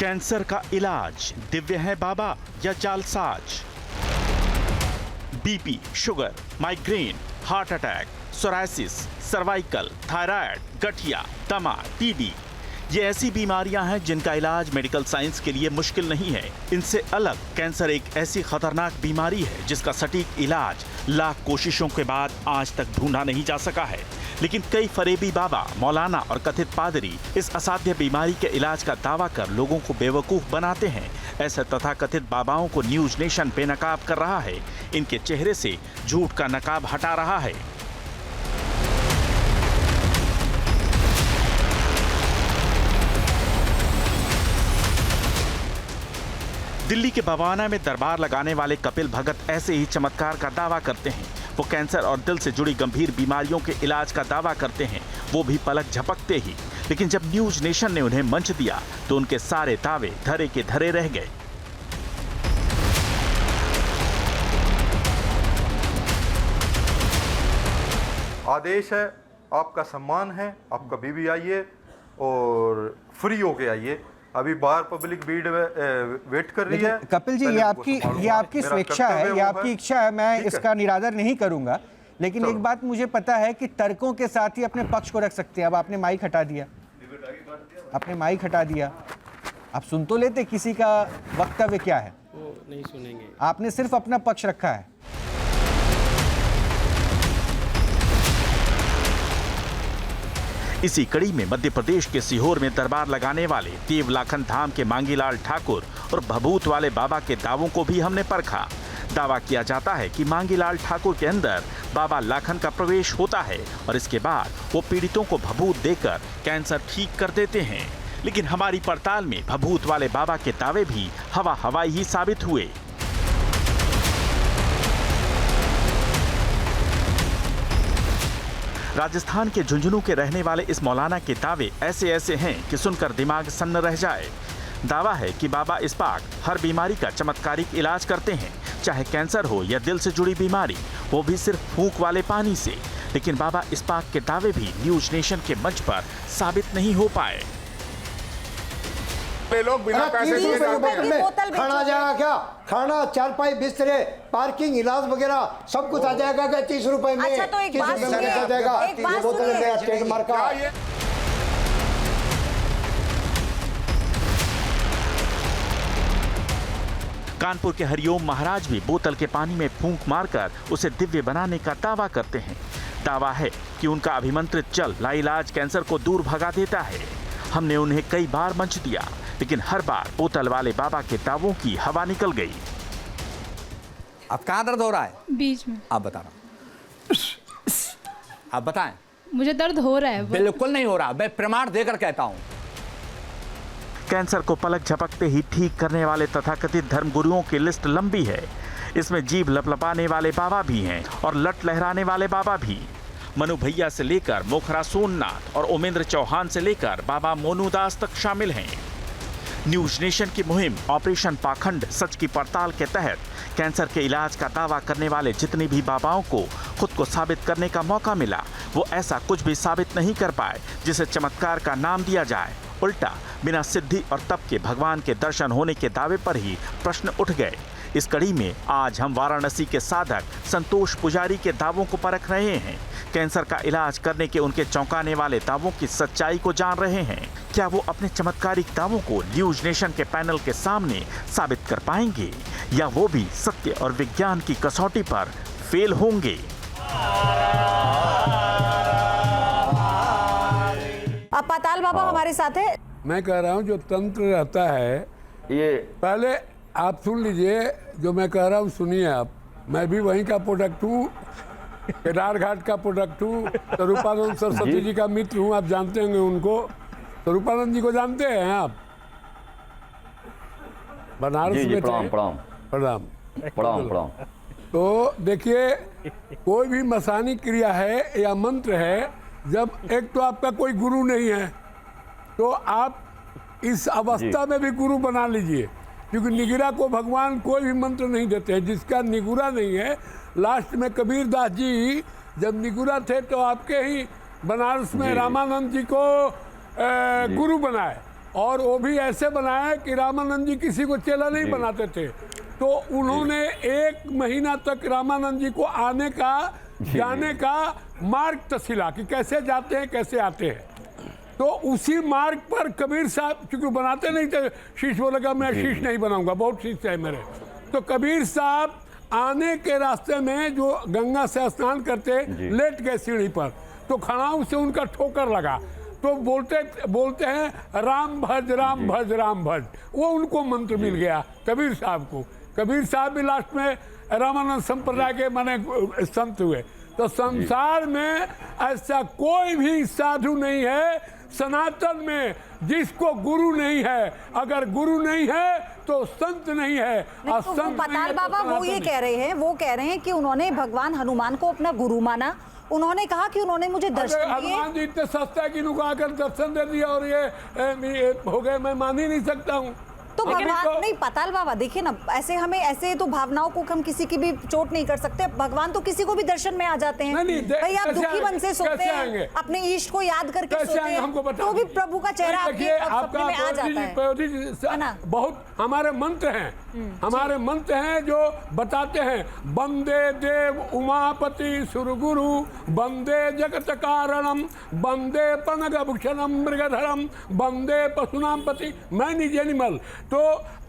Cancer का इलाज दिव्य है बाबा या जालसाज? BP, sugar, migraine, heart attack, psoriasis, cervical, thyroid, गठिया, दमा, टीबी, ये ऐसी बीमारियां हैं जिनका इलाज मेडिकल साइंस के लिए मुश्किल नहीं है। इनसे अलग कैंसर एक ऐसी खतरनाक बीमारी है जिसका सटीक इलाज लाख कोशिशों के बाद आज तक ढूंढा नहीं जा सका है। लेकिन कई फरेबी बाबा, मौलाना और कथित पादरी इस असाध्य बीमारी के इलाज का दावा कर लोगों को बेवकूफ बनाते हैं। ऐसे तथाकथित बाबाओं को न्यूज नेशन बेनकाब कर रहा है, इनके चेहरे से झूठ का नकाब हटा रहा है। दिल्ली के बवाना में दरबार लगाने वाले कपिल भगत ऐसे ही चमत्कार का दावा करते हैं। वो कैंसर और दिल से जुड़ी गंभीर बीमारियों के इलाज का दावा करते हैं, वो भी पलक झपकते ही। लेकिन जब न्यूज नेशन ने उन्हें मंच दिया तो उनके सारे दावे धरे के धरे रह गए। आदेश है, आपका सम्मान है, आप कभी भी आइए और फ्री होके आइए। अभी बाहर पब्लिक भीड़ वेट कर रही है। कपिल जी, ये आपकी स्वेच्छा है, ये आपकी इच्छा है, मैं इसका निरादर नहीं करूंगा। लेकिन एक बात मुझे पता है कि तर्कों के साथ ही अपने पक्ष को रख सकते हैं। अब आपने माइक हटा दिया, आप सुन तो लेते किसी का वक्तव्य क्या है। वो नहीं सुनेंगे। आपने सिर्फ अपना पक्ष रखा है। इसी कड़ी में मध्य प्रदेश के सीहोर में दरबार लगाने वाले देवलाखन धाम के मांगीलाल ठाकुर और भभूत वाले बाबा के दावों को भी हमने परखा। दावा किया जाता है कि मांगीलाल ठाकुर के अंदर बाबा लाखन का प्रवेश होता है और इसके बाद वो पीड़ितों को भभूत देकर कैंसर ठीक कर देते हैं। लेकिन हमारी पड़ताल में भभूत वाले बाबा के दावे भी हवाई ही साबित हुए। राजस्थान के झुंझुनू के रहने वाले इस मौलाना के दावे ऐसे हैं कि सुनकर दिमाग सन्न रह जाए। दावा है कि बाबा इस्पाक हर बीमारी का चमत्कारिक इलाज करते हैं, चाहे कैंसर हो या दिल से जुड़ी बीमारी, वो भी सिर्फ फूंक वाले पानी से। लेकिन बाबा इस्पाक के दावे भी न्यूज नेशन के मंच पर साबित नहीं हो पाए। लोग बिना पैसे दिए खाना आ जाएगा क्या? खाना, चारपाई, बिस्तरे, पार्किंग, इलाज वगैरह सब कुछ आ जाएगा क्या 30 रुपए में? अच्छा, तो एक बात सुनिए। कानपुर के हरिओम महाराज भी बोतल के पानी में फूंक मारकर उसे दिव्य बनाने का दावा करते हैं। दावा है कि उनका अभिमंत्रित जल लाइलाज कैंसर को दूर भगा देता है। हमने उन्हें कई बार मंच दिया, लेकिन हर बार बोतल वाले बाबा के दावों की हवा निकल गई। अब कहाँ दर्द हो रहा है? बीच में। आप बताना, आप बताएं। मुझे दर्द हो रहा है। बिल्कुल नहीं हो रहा, मैं प्रमाण देकर कहता हूँ। कैंसर को पलक झपकते ही ठीक करने वाले तथाकथित धर्मगुरुओं की लिस्ट लंबी है। इसमें जीभ लपलपाने वाले बाबा भी हैं और लट लहराने वाले बाबा भी। मनु भैया से लेकर मोखरा सोमनाथ और ओमेंद्र चौहान से लेकर बाबा मोनू दास तक शामिल हैं। न्यूज नेशन की मुहिम ऑपरेशन पाखंड सच की पड़ताल के तहत कैंसर के इलाज का दावा करने वाले जितने भी बाबाओं को खुद को साबित करने का मौका मिला, वो ऐसा कुछ भी साबित नहीं कर पाए जिसे चमत्कार का नाम दिया जाए। उल्टा बिना सिद्धि और तप के भगवान के दर्शन होने के दावे पर ही प्रश्न उठ गए। इस कड़ी में आज हम वाराणसी के साधक संतोष पुजारी के दावों को परख रहे हैं। कैंसर का इलाज करने के उनके चौंकाने वाले दावों की सच्चाई को जान रहे हैं। क्या वो अपने चमत्कारिक दावों को न्यूज नेशन के पैनल के सामने साबित कर पाएंगे या वो भी सत्य और विज्ञान की कसौटी पर फेल होंगे? अब पाताल बाबा हमारे साथ है। मैं कह रहा हूँ जो तंत्र रहता है, ये पहले आप सुन लीजिए, जो मैं कह रहा हूँ सुनिए आप। मैं भी वहीं का प्रोडक्ट हूँ, केदार घाट का प्रोडक्ट हूँ। स्वरूपानंद सरस्वती जी का मित्र हूँ, आप जानते होंगे उनको। स्वरूपानंद जी को जानते हैं आप? बनारस में प्रणाम। तो देखिए, कोई भी मसानी क्रिया है या मंत्र है, जब एक तो आपका कोई गुरु नहीं है तो आप इस अवस्था में भी गुरु बना लीजिए, क्योंकि निगुरा को भगवान कोई भी मंत्र नहीं देते हैं। जिसका निगुरा नहीं है, लास्ट में कबीर दास जी जब निगुरा थे तो आपके ही बनारस में रामानंद जी को गुरु बनाए। और वो भी ऐसे बनाया कि रामानंद जी किसी को चेला नहीं बनाते थे। तो उन्होंने 1 महीना तक रामानंद जी को आने का जाने का मार्ग तसिला कि कैसे जाते हैं कैसे आते हैं। तो उसी मार्ग पर कबीर साहब, चूंकि बनाते नहीं थे, शीश बोलेगा मैं शीश नहीं बनाऊंगा, बहुत शीश है मेरे। तो कबीर साहब आने के रास्ते में जो गंगा से स्नान करते लेट गए सीढ़ी पर, तो खड़ाऊ से उनका ठोकर लगा। तो बोलते हैं राम भज राम भज राम भज, वो उनको मंत्र मिल गया कबीर साहब को। कबीर साहब भी लास्ट में रामानंद संप्रदाय के माने संत हुए। तो संसार में ऐसा कोई भी साधु नहीं है सनातन में जिसको गुरु नहीं है। अगर गुरु नहीं है तो संत नहीं है। नहीं, तो वो पताल बाबा वो ये कह रहे हैं कि उन्होंने भगवान हनुमान को अपना गुरु माना। उन्होंने कहा कि उन्होंने मुझे दर्शन दिए। हनुमान जी इतने सस्ता कि इनको आकर दर्शन दे दिया और ये हो गए, मैं मान ही नहीं सकता हूँ। तो भगवान नहीं, पताल बाबा देखिए ना, ऐसे तो भावनाओं को हम किसी की भी चोट नहीं कर सकते। भगवान तो किसी को भी दर्शन में आ जाते हैं। भाई आप दुखी मन से सोते हैं, अपने इष्ट को याद करके सोते हैं, तो भी प्रभु का चेहरा आपके सपने में आ जाता है। बहुत हमारे मंत्र हैं जो बताते हैं, वंदे देव उमापति सुरगुरु, वंदे जगत कारणम, वंदे पनग भूषणम मृगधरम, वंदे पशुनाम पति, मैन इज एनिमल। तो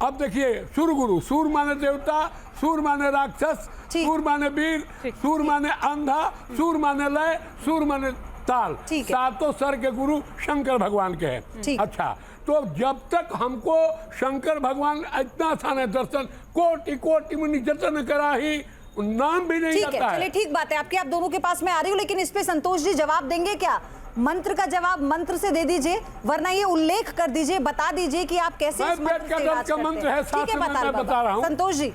अब देखिए, सुरगुरु, सूर माने देवता, सूर माने राक्षस, सूर माने वीर, सूर माने अंधा, सूर माने लय, सूर माने ताल। सातों स्वर के गुरु शंकर भगवान के हैं। अच्छा, तो जब तक हमको शंकर भगवान इतना आसान है दर्शन, कोटि कोटि मुनि जतन करा ही, नाम भी नहीं आता है। चलिए ठीक बात है आपकी, आप दोनों के पास में आ रही हूँ, लेकिन इस पे संतोष जी जवाब देंगे क्या? मंत्र का जवाब मंत्र से दे दीजिए, वरना ये उल्लेख कर दीजिए, बता दीजिए कि आप कैसे इस मंत्र से इलाज करते हैं। ठीक है पताल बाबा, संतोष जी।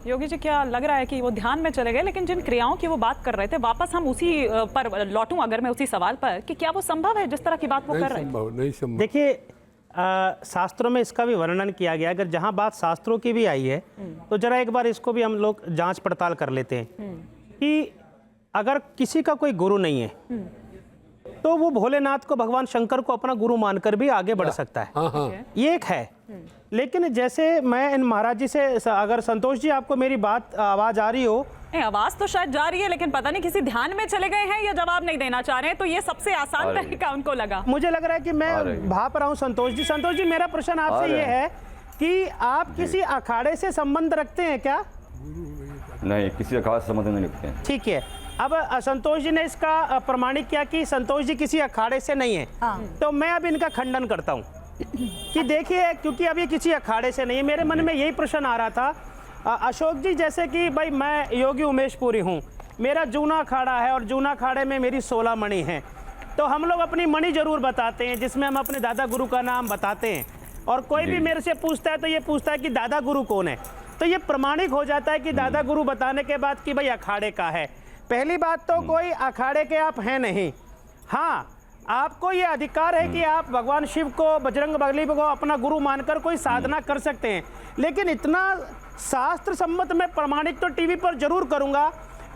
योगी जी, क्या लग रहा है कि वो ध्यान में चले गए, लेकिन जिन क्रियाओं की वो बात कर रहे थे, वापस हम उसी पर लौटूं अगर मैं उसी सवाल पर, कि क्या वो संभव है जिस तरह की बात वो कर रहे हैं? नहीं संभव। देखिए, शास्त्रों में इसका भी वर्णन किया गया। अगर जहां बात शास्त्रों की भी आई है तो जरा एक बार इसको भी हम लोग जांच पड़ताल कर लेते हैं कि अगर किसी का कोई गुरु नहीं है तो वो भोलेनाथ को, भगवान शंकर को अपना गुरु मानकर भी आगे बढ़ सकता है। ये एक है। लेकिन जैसे मैं इन महाराज जी से, अगर संतोष जी आपको मेरी बात आवाज आ रही हो? आवाज तो शायद जा रही है, लेकिन पता नहीं किसी ध्यान में चले गए हैं या जवाब नहीं देना चाह रहे हैं। तो ये सबसे आसान तरीका उनको लगा। मुझे लग रहा है कि मैं भाप रहा हूँ। संतोष जी, मेरा प्रश्न आपसे ये है कि आप किसी अखाड़े से संबंध रखते हैं क्या? नहीं, किसी अखाड़े से संबंध नहीं रखते हैं। ठीक है। अब संतोष जी ने इसका प्रमाणित किया कि संतोष जी किसी अखाड़े से नहीं है। तो मैं अब इनका खंडन करता हूँ कि देखिए, क्योंकि अब ये किसी अखाड़े से नहीं है, मेरे मन में यही प्रश्न आ रहा था। अशोक जी, जैसे कि भाई मैं योगी उमेश पुरी हूँ, मेरा जूना अखाड़ा है और जूना अखाड़े में मेरी 16 मणि हैं। तो हम लोग अपनी मणि जरूर बताते हैं, जिसमें हम अपने दादा गुरु का नाम बताते हैं। और कोई भी मेरे से पूछता है तो ये पूछता है कि दादा गुरु कौन है। तो ये प्रमाणिक हो जाता है कि दादा गुरु बताने के बाद कि भाई अखाड़े का है। पहली बात तो कोई अखाड़े के आप हैं नहीं। हाँ, आपको ये अधिकार है कि आप भगवान शिव को, बजरंगबली को अपना गुरु मानकर कोई साधना कर सकते हैं। लेकिन इतना शास्त्र सम्मत मैं प्रमाणिक तो टीवी पर जरूर करूंगा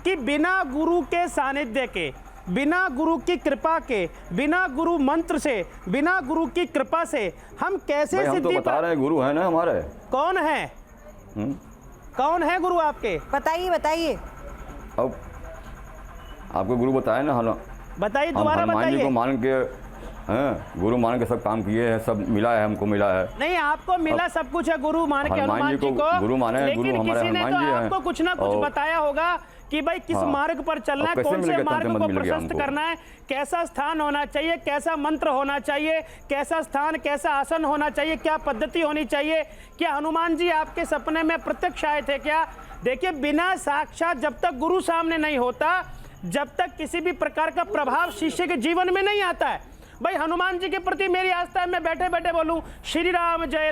कि बिना गुरु के सानिध्य के, बिना गुरु की कृपा के, बिना गुरु मंत्र से, बिना गुरु की कृपा से हम कैसे सिद्धि? हम तो बता रहे हैं, गुरु है ना हमारे। कौन है? कौन है गुरु आपके? बताइए। अब आपको गुरु बताया ना, बताइए, दोबारा बताइए। हनुमान जी को मान के, गुरु मान के सब काम किए हैं, सब मिला है, हमको मिला है। नहीं, आपको मिला सब कुछ है गुरु मान के हनुमान जी को गुरु माने, लेकिन किसी ने तो आपको कुछ ना कुछ बताया होगा कि भाई किस मार्ग पर चलना है, कौन से मार्ग को प्रशस्त करना है, कैसा स्थान होना चाहिए, कैसा मंत्र होना चाहिए, कैसा स्थान, कैसा आसन होना चाहिए, क्या पद्धति होनी चाहिए। क्या हनुमान जी आपके सपने में प्रत्यक्ष आए थे क्या? देखिए, बिना साक्षात जब तक गुरु सामने नहीं होता, जब तक किसी भी प्रकार का प्रभाव शिष्य के जीवन में नहीं आता है। भाई हनुमान जी के प्रति मेरी आस्था है, मैं बैठे बैठे बोलूं श्री राम जय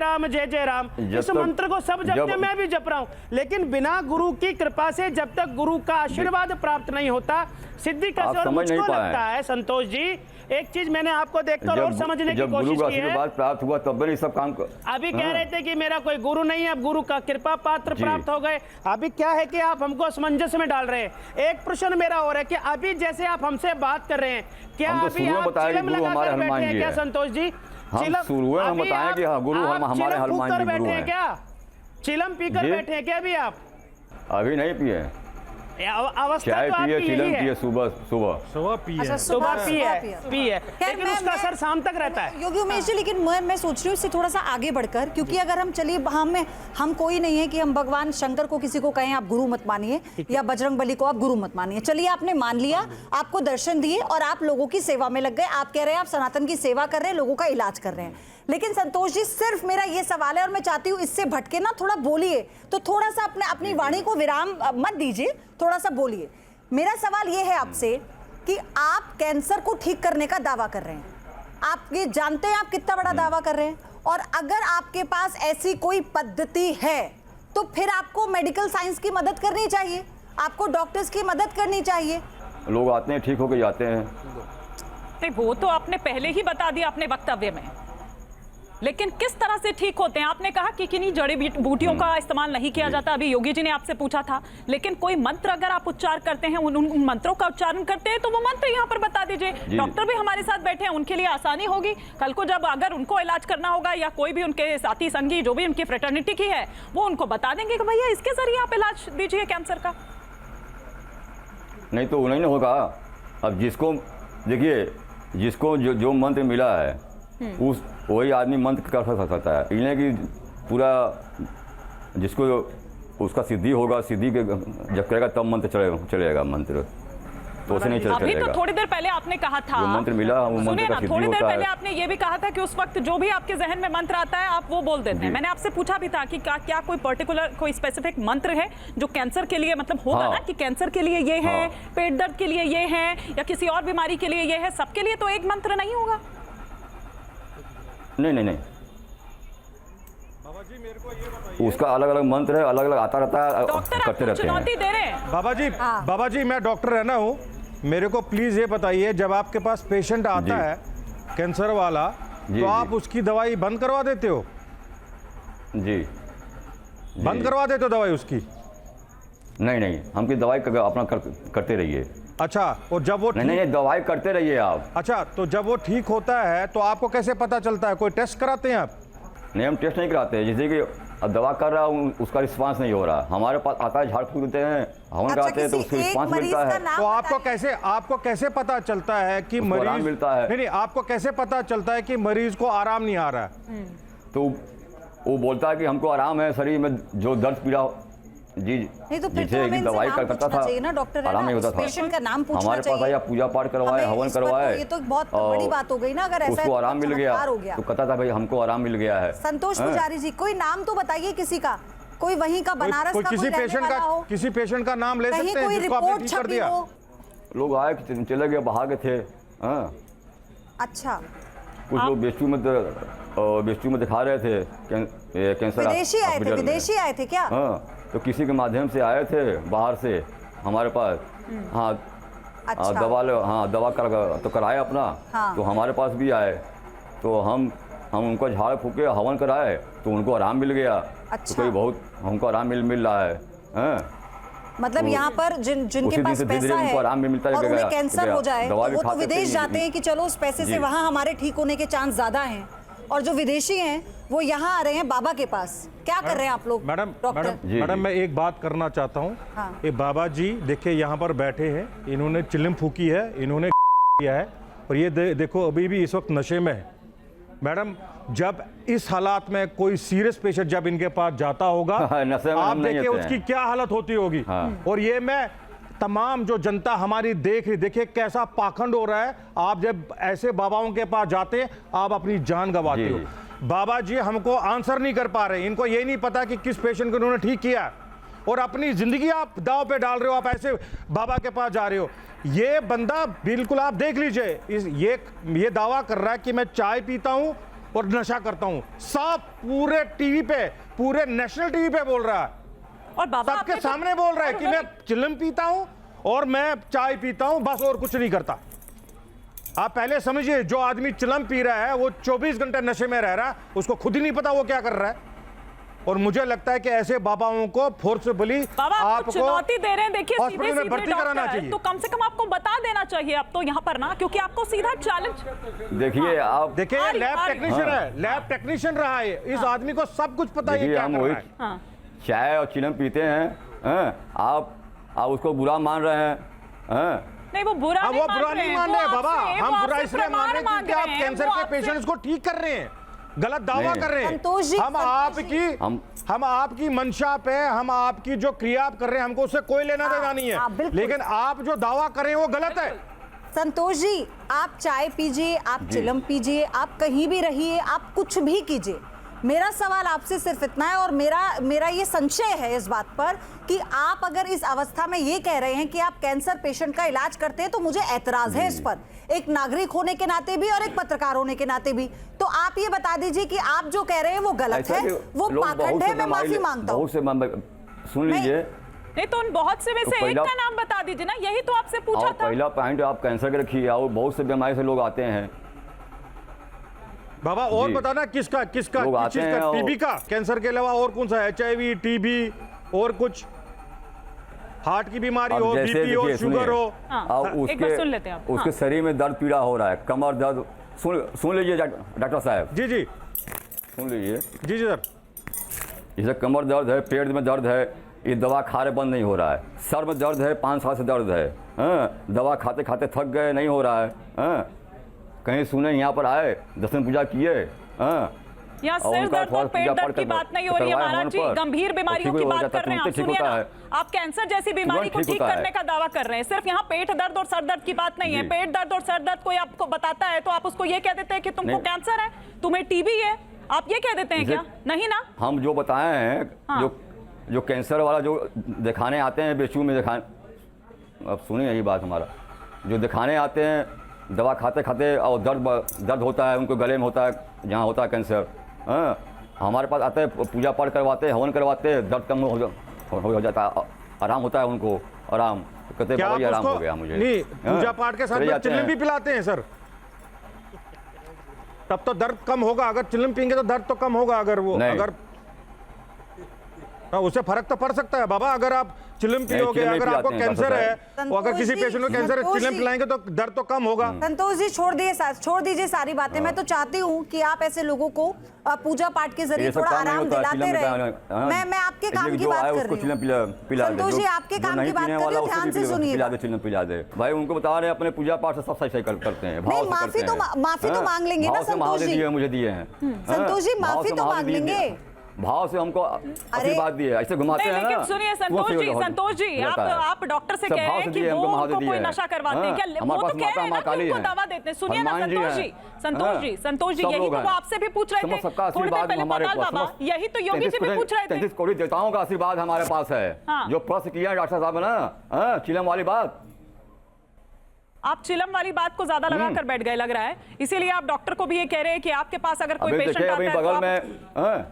जय राम, इस मंत्र को सब जपते, मैं भी जप रहा हूं। लेकिन बिना गुरु की कृपा से जब तक गुरु का आशीर्वाद प्राप्त नहीं होता, सिद्धि कैसे? और मुझको लगता है संतोष जी, एक चीज मैंने आपको देखकर और समझने की कोशिश की है। आशीर्वाद प्राप्त हुआ तब भी सब काम अभी कह रहे थे कि मेरा कोई गुरु नहीं है, अब गुरु का कृपा पात्र प्राप्त हो गए। अभी क्या है कि आप हमको असमंजस में डाल रहे हैं। एक प्रश्न मेरा और है कि अभी जैसे आप हमसे बात कर रहे हैं, क्या अभी आप चिलम लगाकर बैठे हैं क्या संतोष जी? हम बताएं कि गुरु हमारे हनुमान जी गुरु हैं। क्या चिलम पीकर बैठे हैं क्या अभी आप? अभी नहीं पिए, अवस्था चाय तो पिए, आपकी चिलम यही है। पिए, सुबह अच्छा, सुबह पिए, लेकिन उसका असर शाम तक रहता है। योगी उमेश जी, लेकिन मैं सोच रही हूँ इससे थोड़ा सा आगे बढ़कर, क्योंकि अगर हम चलिए हम कोई नहीं है कि हम भगवान शंकर को किसी को कहें आप गुरु मत मानिए या बजरंग बली को आप गुरु मत मानिए। चलिए आपने मान लिया, आपको दर्शन दिए और आप लोगों की सेवा में लग गए। आप कह रहे हैं आप सनातन की सेवा कर रहे हैं, लोगों का इलाज कर रहे हैं। लेकिन संतोष जी, सिर्फ मेरा ये सवाल है और मैं चाहती हूँ इससे भटके ना, थोड़ा बोलिए, तो थोड़ा सा अपनी वाणी को विराम मत दीजिए, थोड़ा सा बोलिए। मेरा सवाल ये है आपसे कि आप कैंसर को ठीक करने का दावा कर रहे हैं, आप ये जानते हैं आप कितना बड़ा दावा कर रहे हैं, और अगर आपके पास ऐसी कोई पद्धति है तो फिर आपको मेडिकल साइंस की मदद करनी चाहिए, आपको डॉक्टर्स की मदद करनी चाहिए। लोग आते हैं, ठीक होके जाते हैं। नहीं, वो तो आपने पहले ही बता दिया अपने वक्तव्य में, लेकिन किस तरह से ठीक होते हैं? आपने कहा कि किन्हीं जड़ी बूटियों का इस्तेमाल नहीं किया जाता, अभी योगी जी ने आपसे पूछा था, लेकिन कोई मंत्र अगर आप उच्चार करते हैं, उन मंत्रों का उच्चारण करते हैं, तो वो मंत्र यहाँ पर बता दीजिए। डॉक्टर भी हमारे साथ बैठे हैं, उनके लिए आसानी होगी। कल को जब अगर उनको इलाज करना होगा या कोई भी उनके साथी संगी जो भी उनकी फ्रेटर्निटी की है, वो उनको बता देंगे कि भैया इसके जरिए आप इलाज दीजिए कैंसर का। नहीं तो नहीं होगा। अब जिसको देखिए, जिसको जो मंत्र मिला है उस वही आदमी मंत्र कर सकता है। इन्हें कि पूरा जिसको उसका सिद्धि होगा, सिद्धि के जब करेगा तब मंत्र चलेगा मंत्र, तो उसे नहीं चलेगा। अभी तो थोड़ी देर पहले आपने कहा था, जो मंत्र मिला वो मंत्र का सिद्धि थोड़ी देर होता पहले है। आपने ये भी कहा था कि उस वक्त जो भी आपके जहन में मंत्र आता है आप वो बोल देते हैं। मैंने आपसे पूछा भी था कि क्या कोई पर्टिकुलर कोई स्पेसिफिक मंत्र है जो कैंसर के लिए, मतलब होगा ना कि कैंसर के लिए ये है, पेट दर्द के लिए ये है, या किसी और बीमारी के लिए ये है, सबके लिए तो एक मंत्र नहीं होगा। नहीं, उसका अलग अलग मंत्र है, अलग अलग आता रहता है, करते रहते हैं। चुनौती दे रहे हैं बाबा जी मैं डॉक्टर रहना हूँ, मेरे को प्लीज ये बताइए, जब आपके पास पेशेंट आता है कैंसर वाला, तो आप उसकी दवाई बंद करवा देते हो? जी, बंद करवा देते हो दवाई उसकी? नहीं, हमकी दवाई अपना करते रहिए। अच्छा, और जब वो नहीं, दवाई करते रहिए आप। अच्छा, तो जब वो ठीक होता है तो आपको कैसे पता चलता है? कोई टेस्ट कराते हैं आप? नहीं, हम टेस्ट नहीं कराते। जैसे कि अब दवा कर रहा हूँ, उसका रिस्पांस नहीं हो रहा, हमारे पास आता है, झाड़ फूक देते हैं, हवन कराते हैं, तो उसको रिस्पांस मिलता है। तो आपको कैसे पता चलता है कि मरीज मिलता है? नहीं, आपको कैसे पता चलता है कि मरीज को आराम नहीं आ रहा है? तो वो बोलता है कि हमको आराम है, शरीर में जो दर्द पीड़ा जी, नहीं तो फिर तो हमें दवाई करता था, आराम नहीं होता था। पेशेंट का नाम पूछना हमारे पास आया, पूजा पाठ करवाए, हवन करवाए, ये तो बहुत बड़ी बात हो गई ना। अगर ऐसा उसको आराम मिल गया तो कहता था भाई हमको आराम मिल गया है। संतोष पुजारी जी, कोई नाम तो बताइए किसी का, कोई वहीं का बनारस का किसी पेशेंट का नाम ले सकते हैं कोई जिसको आपने रिपोर्ट ठीक कर दिया? लोग आए, चले गए, बाहर थे। अच्छा, कुछ लोग बेस्टू में दिखा रहे थे कैंसर। विदेशी आए थे क्या? हाँ, तो किसी के माध्यम से आए थे बाहर से हमारे पास। हाँ, अच्छा। दवा तो कराए अपना। तो हमारे पास भी आए, तो हम उनको झाड़ फूके, हवन कराए, तो उनको आराम मिल गया। अच्छा। तो कोई बहुत हमको आराम मिल रहा है। मतलब यहाँ पर जिनके पास पैसा है और उन्हें कैंसर हो जाए तो वो तो विदेश जाते हैं कि चलो उस पैसे से वहाँ हमारे ठीक होने के चांस ज्यादा हैं, और जो विदेशी हैं वो यहाँ आ रहे हैं बाबा के पास। क्या कर रहे हैं आप लोग? मैडम मैं एक बात करना चाहता हूँ। ये बाबा जी देखिए यहाँ पर बैठे हैं, इन्होंने चिलम फूकी है, इन्होंने किया है, और ये देखो अभी भी इस वक्त नशे में है। मैडम, जब इस हालात में कोई सीरियस पेशेंट जब इनके पास जाता होगा, आप देखिए उसकी क्या हालत होती होगी। और ये मैं तमाम जो जनता हमारी देख रही, देखिए कैसा पाखंड हो रहा है। आप जब ऐसे बाबाओं के पास जाते हैं, आप अपनी जान गंवाते हो। बाबा जी हमको आंसर नहीं कर पा रहे, इनको ये नहीं पता कि किस पेशेंट को उन्होंने ठीक किया, और अपनी जिंदगी आप दांव पे डाल रहे हो। आप ऐसे बाबा के पास जा रहे हो। ये बंदा बिल्कुल, आप देख लीजिए, ये दावा कर रहा है कि मैं चाय पीता हूं और नशा करता हूं। साफ पूरे टीवी पे, पूरे नेशनल टीवी पे बोल रहा है, और बाबा सबके सामने बोल रहा है कि मैं चिलम पीता हूं और मैं चाय पीता हूं, बस और कुछ नहीं करता। आप पहले समझिए, जो आदमी चिलम पी रहा है वो 24 घंटे नशे में रह रहा है, उसको खुद ही नहीं पता वो क्या कर रहा है। और मुझे लगता है कि ऐसे बाबाओं को फोर्सफुली आपको चुनौती दे रहे हैं। देखिए हॉस्पिटल में भर्ती कराना चाहिए, तो कम से कम आपको बता देना चाहिए अब तो यहाँ पर ना, क्योंकि आपको सीधा चैलेंज। देखिए आप देखिए लैब टेक्नीशियन है, लैब टेक्नीशियन रहा है, इस आदमी को सब कुछ पता है क्या कर रहा है। चाय और चिलम पीते हैं, आप उसको बुरा मान रहे हैं। नहीं, वो बुरा नहीं मान रहे बाबा, हम बुरा इसलिए मान रहे हैं क्योंकि आप कैंसर के पेशेंट्स को ठीक कर रहे हैं, गलत दावा कर रहे हैं। हम आपकी मंशा पे, हम आपकी जो क्रिया आप कर रहे हैं, हमको उससे कोई लेना देना नहीं है, लेकिन आप जो दावा कर रहे हैं वो गलत है। संतोष जी, आप चाय पीजिए, आप चिलम पीजिए, आप कहीं भी रहिए, आप कुछ भी कीजिए, मेरा सवाल आपसे सिर्फ इतना है, और मेरा ये संशय है इस बात पर कि आप अगर इस अवस्था में ये कह रहे हैं कि आप कैंसर पेशेंट का इलाज करते हैं, तो मुझे ऐतराज है इस पर, एक नागरिक होने के नाते भी और एक पत्रकार होने के नाते भी। तो आप ये बता दीजिए कि आप जो कह रहे हैं वो गलत है, वो पाखंड है, मैं माफी मांगता हूँ। सुन लीजिए, नहीं तो उन बहुत से में से एक का नाम बता दीजिए ना, यही तो आपसे पूछा था। पहला पॉइंट आप कैंसर के रखिए, और बहुत से बीमारी से लोग आते हैं बाबा, और बताना किसका टीबी का, कैंसर के अलावा और कौन सा, HIV, टीबी और कुछ, हार्ट की बीमारी हो, बीपी हो, शुगर हो, उसके शरीर में दर्द पीड़ा हो रहा है, कमर दर्द, सुन लीजिए डॉक्टर साहब। जी सुन लीजिए। जी सर। जैसे कमर दर्द है, पेट में दर्द है, ये दवा खा रहे बंद नहीं हो रहा है। सर में दर्द है, 5 साल से दर्द है, दवा खाते खाते थक गए, नहीं हो रहा है। कहीं सुने यहाँ पर आए, दर्शन पूजा किए, यहाँ सिर दर्द और पेट दर्द की बात नहीं हो रही है महाराज जी, गंभीर बीमारियों की बात कर रहे हैं। आप सुनिए ना, आप कैंसर जैसी बीमारी को ठीक करने का दावा कर रहे हैं, सिर्फ यहाँ पेट दर्द और सर दर्द की बात नहीं है। पेट दर्द और सर दर्द कोई आपको बताता है तो आप उसको ये कह देते हैं कि तुमको कैंसर है, तुम्हें टीबी है, आप ये कह देते हैं क्या? नहीं ना, हम जो बताए हैं, जो कैंसर वाला जो दिखाने आते हैं बेचू में दिखाने, अब सुनिए यही बात हमारा, जो दिखाने आते हैं दवा खाते खाते और दर्द होता है, उनको गले में होता है जहाँ होता है कैंसर, हमारे पास आते हैं, पूजा पाठ करवाते हैं, हवन करवाते हैं, दर्द कम हो जाता है, आराम होता है उनको, आराम कहते हैं भाई आराम हो गया मुझे। नहीं, पूजा पाठ के साथ चिलम भी पिलाते हैं सर, तब तो दर्द कम होगा। अगर चिलम पियेंगे तो दर्द तो कम होगा, अगर वो अगर उससे फर्क तो पड़ सकता है बाबा। अगर आप चिलम पियोगे, अगर आपको कैंसर है, और अगर किसी पेशेंट को कैंसर है, चिलम पिलाएंगे तो दर्द तो कम होगा। संतोष जी छोड़ दीजिए सारी बातें। मैं तो चाहती हूँ कि आप ऐसे लोगों को पूजा पाठ के जरिए थोड़ा आराम दिलाते रहे। मैं आपके काम की बात कर रही हूँ संतोष जी, आपके काम की बात कर रही हूँ, ध्यान से सुनिए। पिला दे भाई, उनको बता रहे हैं अपने पूजा पाठ से सब सही करते हैं। माफी तो मांग लेंगे ना संतोष जी, मुझे दिए हैं संतोष जी, माफी तो मांग लेंगे, भाव से हमको आशीर्वाद दिए, ऐसे घुमाते हैं ना। सुनिए संतोष जी, आप डॉक्टर से कह रहे हैं कि वो उनको कोई नशा करवाते हैं क्या? वो तो कह रहे हैं ना कि उनको दवा देते हैं। सुनिए ना संतोष जी, यही तो वो आपसे भी पूछ रहे थे थोड़ी देर पहले पताल बाबा, यही तो योगी जी भी पूछ रहे थे। 33 करोड़ देवताओं का आशीर्वाद हमारे पास है, जो प्रश्न किया डॉक्टर साहब ना, चिलम वाली बात, आप चिलम वाली बात को ज्यादा लगा कर बैठ गए लग रहा है, इसीलिए आप डॉक्टर को भी ये कह रहे हैं कि आपके पास अगर कोई पेशेंट आता है बगल में,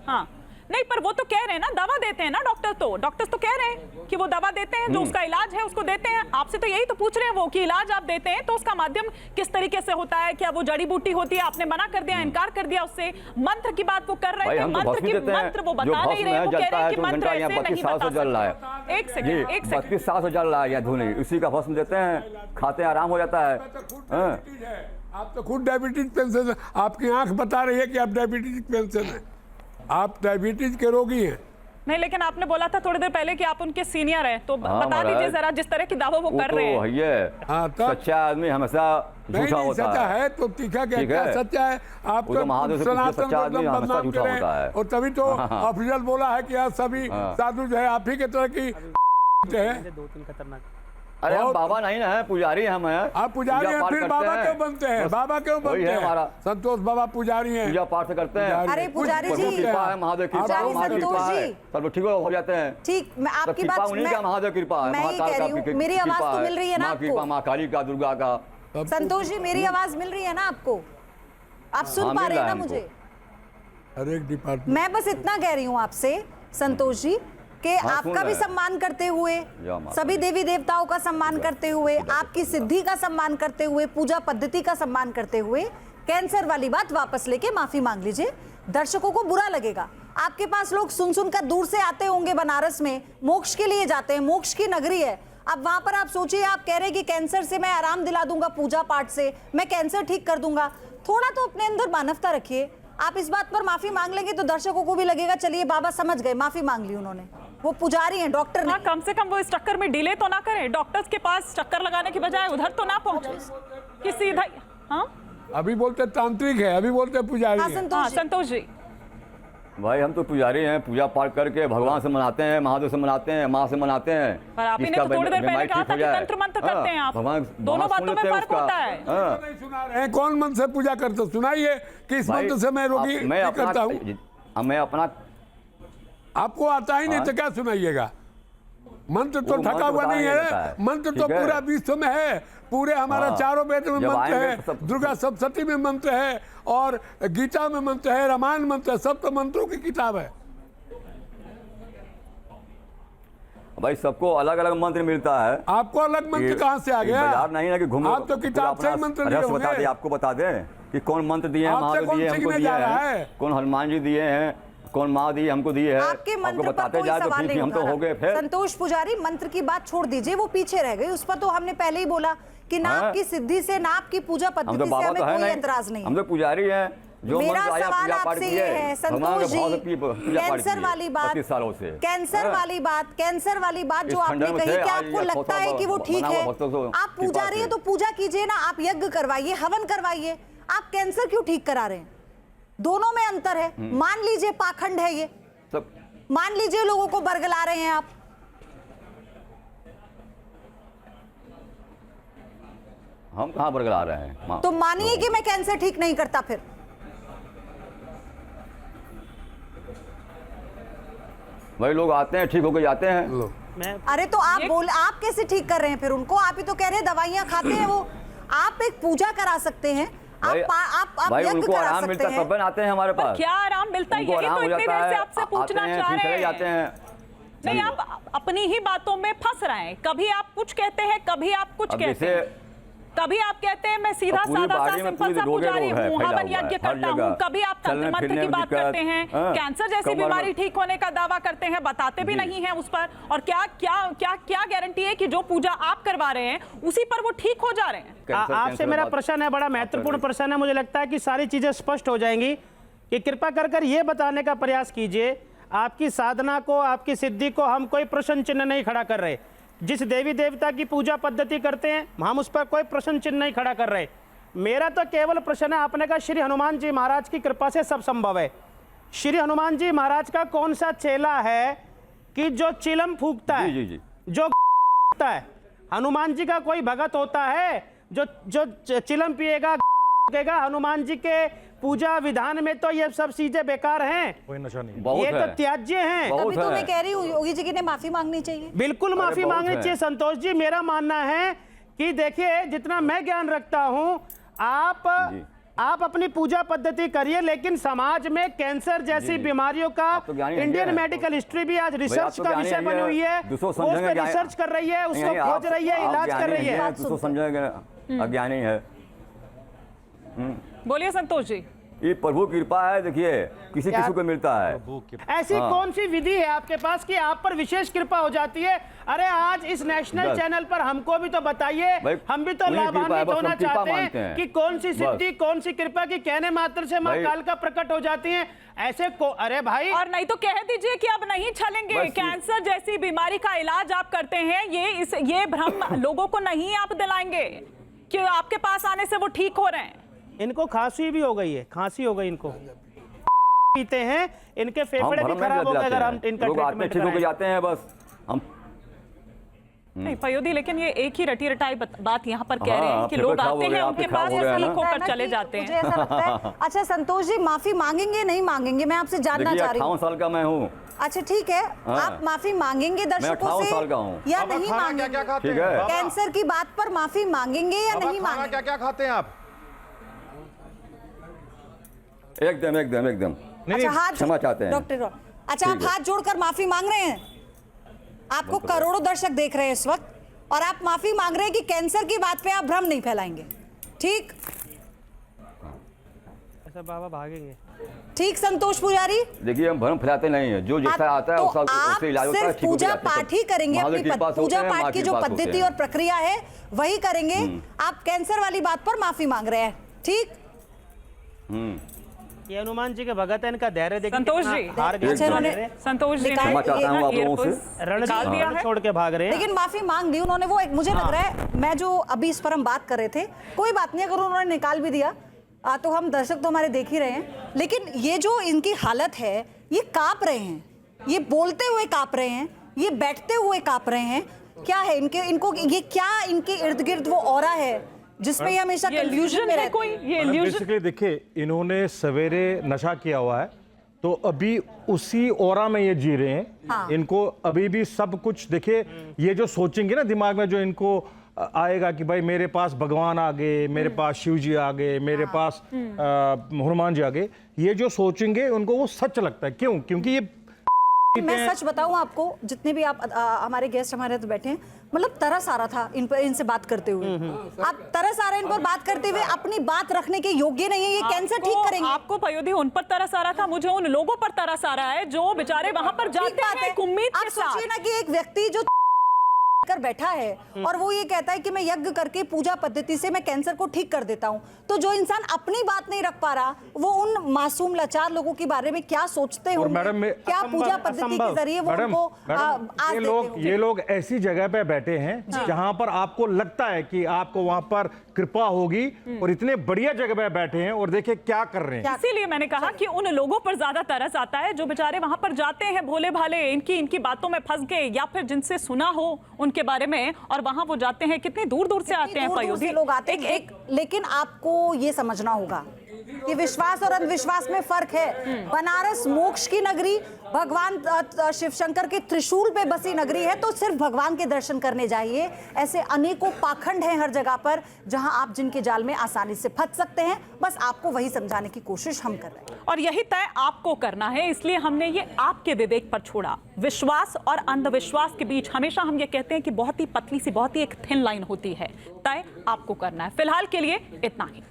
हाँ नहीं, पर वो तो कह रहे हैं ना, दवा देते हैं ना डॉक्टर्स तो कह रहे हैं कि वो दवा देते हैं, जो उसका इलाज है उसको देते हैं। आपसे तो यही तो पूछ रहे हैं वो कि इलाज आप देते हैं तो उसका माध्यम किस तरीके से होता है, क्या वो जड़ी बूटी होती है? आपने मना कर दिया, इनकार कर दिया उससे। मंत्र की बात वो कर रहे थे, मंत्र वो बता नहीं रहे, वो कह रहे हैं कि मंत्र ऐसे नहीं बता सकते। एक सेकंड 32 साल से जल रहा है धुनी, उसी का भस्म देते हैं, खाते आराम हो जाता है। आप तो खुद डायबिटीज पेशेंट, आपकी आंख बता रही है कि आप डायबिटीज पेशेंट हैं, आप डायबिटीज के रोगी हैं। नहीं, लेकिन आपने बोला था थोड़ी देर पहले कि आप उनके सीनियर हैं, तो बता दीजिए जरा, जिस तरह की दावा वो कर रहे हैं। सच्चा आदमी हमेशा झूठा होता है। सच्चा है तो तीखा क्या सच्चा है? आप सनातन बदनाम करें, और तभी तो ऑफिशियल बोला है कि आज सभी साधु जो है आप ही के तरह की है। 2-3 खतरनाक। अरे हम बाबा नहीं ना है, पुजारी हम हैं। आप पुजारी हैं, फिर बाबा क्यों बनते हैं? बाबा क्यों बनते हैं? हमारा संतोष बाबा पुजारी हैं, पूजा पाठ करते हैं। अरे पुजारी जी, कृपा है, महादेव कृपा है, सब ठीक हो जाते हैं। ठीक, मैं आपकी बात महादेव कृपा है, महाकाल का, मेरी आवाज तो मिल रही है ना आपको? माँ काली का, दुर्गा का। संतोष जी, मेरी आवाज मिल रही है ना आपको? आप सुन पा रहे हैं ना मुझे? हर एक डिपार्टमेंट। मैं बस इतना कह रही हूँ आपसे संतोष जी कि आपका भी सम्मान करते हुए, सभी देवी देवताओं का सम्मान करते हुए, आपकी सिद्धि का सम्मान करते हुए, पूजा पद्धति का सम्मान करते हुए कैंसर वाली बात वापस लेके माफी मांग लीजिए। दर्शकों को बुरा लगेगा। आपके पास लोग सुन सुनकर दूर से आते होंगे, बनारस में मोक्ष के लिए जाते हैं, मोक्ष की नगरी है। अब वहां पर आप सोचिए, आप कह रहे हैं कि कैंसर से मैं आराम दिला दूंगा, पूजा पाठ से मैं कैंसर ठीक कर दूंगा। थोड़ा तो अपने अंदर मानवता रखिए। आप इस बात पर माफी मांग लेंगे तो दर्शकों को भी लगेगा चलिए बाबा समझ गए, माफी मांग ली उन्होंने। वो पुजारी हैं, डॉक्टर नहीं। कम से कम वो इस चक्कर में डिले तो ना करें, डॉक्टर्स के पास चक्कर लगाने की बजाय उधर तो ना पहुंचे कि सीधा। हाँ, अभी बोलते तांत्रिक है, अभी बोलते पुजारी है। संतोष जी, भाई हम तो पुजारी हैं, पूजा पाठ करके भगवान से मनाते हैं, महादेव से मनाते हैं, माँ से मनाते हैं। पर आप ही ने तो थोड़ी देर पहले कहा था कि तंत्र मंत्र करते हैं आप। दोनों बातों में फर्क होता है। नहीं सुना रहे हैं, कौन मंत्र से पूजा करते? सुनाइए किस मंत्र से मैं रोगी करता हूँ। मैं अपना, आपको आता ही नहीं तो क्या सुनाइएगा? मंत्र तो थका हुआ नहीं है, मंत्र तो पूरा विश्व में है, पूरे हमारा चारों वेद में मंत्र है, दुर्गा सप्तशती में मंत्र है, और गीता में मंत्र है, रामायण मंत्र है, सब तो मंत्रों की किताब है। भाई सबको अलग अलग मंत्र मिलता है। आपको अलग मंत्र कहाँ से आ गया? बाजार नहीं ना कि घूमो, आप तो किताब से ही मंत्र लिए बता दे, आपको बता दें कि कौन मंत्र दिए हैं, महादेव दिए हमको दिए हैं, कौन हनुमान जी दिए हैं, कौन माँ दी हमको दी है। आपके मंत्र पर कोई सवाल नहीं हम तो हो गए। फिर संतोष पुजारी, मंत्र की बात छोड़ दीजिए, वो पीछे रह गई। उस पर तो हमने पहले ही बोला कि ना आपकी सिद्धि से, ना आपकी पूजा पद्धति से हमें कोई ऐतराज नहीं। हम तो पुजारी हैं। जो मेरा सवाल आपसे ये है संतोष जी, कैंसर वाली बात, कैंसर वाली बात जो आपने कही, क्या आपको लगता है कि वो ठीक है? आप पुजारी है तो पूजा कीजिए ना, आप यज्ञ करवाइए, हवन करवाइए। आप कैंसर क्यों ठीक करा रहे हैं? दोनों में अंतर है। मान लीजिए पाखंड है ये, मान लीजिए लोगों को बरगला रहे हैं आप। हम कहां बरगला रहे हैं? तो मानिए कि मैं कैंसर ठीक नहीं करता, फिर वही लोग आते हैं, ठीक होकर जाते हैं। अरे तो आप कैसे ठीक कर रहे हैं फिर उनको? आप ही तो कह रहे हैं दवाइयां खाते हैं वो। आप एक पूजा करा सकते हैं, आप यज्ञ करा सकते हैं। तब आते हैं हमारे पास। क्या आराम मिलता है? यही तो इतनी देर से आपसे पूछना चाह रहे हैं। नहीं, आप अपनी ही बातों में फंस रहे हैं। कभी आप कुछ कहते हैं, कभी आप कुछ कहते हैं। कभी आप कहते हैं मैं सीधा साधा सा सिंपल सा पुजारी हूँ, हवन यज्ञ करता हूँ। कभी आप तंत्र मंत्र की बात करते हैं, कैंसर जैसी बीमारी ठीक होने का दावा करते हैं, बताते भी नहीं हैं उस पर। और क्या क्या क्या क्या गारंटी है कि जो पूजा आप करवा रहे हैं उसी पर वो ठीक हो जा रहे हैं? आपसे मेरा प्रश्न है, बड़ा महत्वपूर्ण प्रश्न है। मुझे लगता है कि सारी चीजें स्पष्ट हो जाएंगी। कि कृपा कर ये बताने का प्रयास कीजिए, आपकी साधना को, आपकी सिद्धि को हम कोई प्रश्न चिन्ह नहीं खड़ा कर रहे। जिस देवी देवता की पूजा पद्धति करते हैं हम उस पर कोई प्रश्न चिन्ह नहीं खड़ा कर रहे। मेरा तो केवल प्रश्न है, आपने कहा श्री हनुमान जी महाराज की कृपा से सब संभव है। श्री हनुमान जी महाराज का कौन सा चेला है कि जो चिलम फूकता है, जो फूकता है? हनुमान जी का कोई भगत होता है जो चिलम पिएगा, हनुमान जी के पूजा विधान में तो ये सब चीजें बेकार हैं, कोई नशा नहीं, ये तो त्याज्य हैं। तभी तो मैं कह रही हूँ योगी जी की ने माफी मांगनी चाहिए। बिल्कुल माफी मांगनी चाहिए संतोष जी। मेरा मानना है कि देखिए, जितना मैं ज्ञान रखता हूँ, आप अपनी पूजा पद्धति करिए, लेकिन समाज में कैंसर जैसी बीमारियों का इंडियन मेडिकल हिस्ट्री भी आज रिसर्च का विषय बनी हुई है। वो उस पर रिसर्च कर रही है, उसको खोज रही है, इलाज कर रही है। अज्ञानी है। बोलिए संतोष जी। ये प्रभु की कृपा है। देखिए, किसी किसी को मिलता है। ऐसी कौन सी विधि है आपके पास कि आप पर विशेष कृपा हो जाती है? अरे आज इस नेशनल चैनल पर हमको भी तो बताइए, हम भी तो लाभान्वित होना चाहते हैं कि कौन सी सिद्धि, कौन सी कृपा की कहने मात्र से माँ काल का प्रकट हो जाती है। ऐसे को अरे भाई, और नहीं तो कह दीजिए कि अब नहीं छलेंगे। कैंसर जैसी बीमारी का इलाज आप करते हैं, ये भ्रम लोगों को नहीं आप दिलाएंगे कि आपके पास आने से वो ठीक हो रहे हैं। इनको खांसी भी हो गई है, खांसी हो गई इनको, पीते हैं, इनके फेफड़े भी खराब हो गए अगर हम इनका ट्रीटमेंट ठीक हो जाते हैं बस हम। नहीं पयोधी, लेकिन ये एक ही रटी रटाई बात यहाँ पर कह रहे हैं कि लोग आते हैं उनके पास ठीक होकर चले जाते हैं। मुझे ऐसा लगता है। अच्छा संतोष जी, माफी मांगेंगे नहीं मांगेंगे, मैं आपसे जानना चाह रही हूँ। 58 साल का मैं हूँ। अच्छा ठीक है, आप माफी मांगेंगे दर्शकों से या नहीं मांगेंगे? कैंसर की बात पर माफी मांगेंगे या नहीं मांगेंगे? क्या क्या खाते हैं आप? एकदम अच्छा, हाथ क्षमा चाहते हैं डॉक्टर। अच्छा, आप हाथ जोड़कर माफी मांग रहे हैं? आपको करोड़ों दर्शक देख रहे हैं इस वक्त, और आप माफी मांग रहे हैं कि कैंसर की बात पे आप भ्रम नहीं फैलाएंगे। ठीक, ऐसा बाबा भागेंगे। ठीक संतोष पुजारी, देखिए हम भ्रम फैलाते नहीं है, जो जैसा आता है तो उससे इलाज आप होता है, सिर्फ पूजा पाठ ही करेंगे, अपनी पूजा पाठ की जो पद्धति और प्रक्रिया है वही करेंगे। आप कैंसर वाली बात पर माफी मांग रहे हैं। ठीक, ये हनुमान जी के भगत है, इनका धैर्य देखिए। संतोष जी, संतोष जी क्षमा चाहता हूं आप लोगों से, रण छोड़ के भाग रहे हैं। लेकिन माफी मांग दी उन्होंने। वो एक मुझे लग रहा है, मैं जो अभी इस पर हम बात कर रहे थे, कोई बात नहीं, अगर उन्होंने निकाल भी दिया तो हम दर्शक तो हमारे देख ही रहे हैं, लेकिन ये जो इनकी हालत है, ये कांप रहे हैं, ये बोलते हुए कांप रहे हैं, ये बैठते हुए कांप रहे हैं। क्या है इनको ये क्या इनके इर्द गिर्द वो ऑरा है जिसमें ये हमेशा कंफ्यूजन में रहते हैं? ये इल्यूजन। बेसिकली देखिए, इन्होंने सवेरे नशा किया हुआ है, तो अभी उसी ऑरा में ये जी रहे हैं। हाँ। इनको अभी भी सब कुछ, देखिए ये जो सोचेंगे ना दिमाग में, जो इनको आएगा कि भाई मेरे पास भगवान आ गए, मेरे पास शिव जी आ गए, मेरे पास हनुमान जी आ गए, ये जो सोचेंगे उनको वो सच लगता है। क्यों? क्योंकि ये मैं सच बताऊं आपको, जितने भी आप हमारे गेस्ट हमारे तो बैठे हैं, मतलब तरस आ रहा था इन पर, इनसे बात करते हुए। आप तरस आ रहे हैं इन पर बात करते हुए, अपनी बात रखने के योग्य नहीं है। ये कैंसर ठीक करेंगे? आपको पयोधी उन पर तरस आ रहा था, मुझे उन लोगों पर तरस आ रहा है जो बेचारे वहां पर जाते हैं उम्मीद आप के साथ। सोचिए ना कि एक व्यक्ति जो कर बैठा है और वो ये कहता है कि मैं यज्ञ करके पूजा पद्धति से मैं कैंसर को ठीक कर देता हूं, तो जो इंसान अपनी बात नहीं रख पा रहा, वो उन मासूम लाचार लोगों के बारे में क्या सोचते होंगे, क्या पूजा पद्धति के जरिए वो उनको ये लोग ऐसी जगह पे बैठे हैं जहां पर आपको लगता है कि आपको वहां पर कृपा होगी, और इतने बढ़िया जगह पे बैठे हैं और देखिए क्या कर रहे हैं। इसीलिए मैंने कहा कि उन लोगों पर ज्यादा तरस आता है जो बेचारे वहां पर जाते हैं भोले भाले, इनकी बातों में फंस गए, या फिर जिनसे सुना हो उनके बारे में, और वहां वो जाते हैं, कितनी दूर दूर से आते हैं पयोधी लोग आते हैं। लेकिन आपको ये समझना होगा कि विश्वास और अंधविश्वास में फर्क है। बनारस मोक्ष की नगरी, भगवान शिव शंकर के त्रिशूल पे बसी नगरी है, तो सिर्फ भगवान के दर्शन करने जाइए। ऐसे अनेकों पाखंड हैं हर जगह पर जहां आप जिनके जाल में आसानी से फंस सकते हैं। बस आपको वही समझाने की कोशिश हम कर रहे हैं, और यही तय आपको करना है, इसलिए हमने ये आपके विवेक पर छोड़ा। विश्वास और अंधविश्वास के बीच हमेशा हम ये कहते हैं कि बहुत ही पतली सी, बहुत ही एक थिन लाइन होती है, तय आपको करना है। फिलहाल के लिए इतना ही।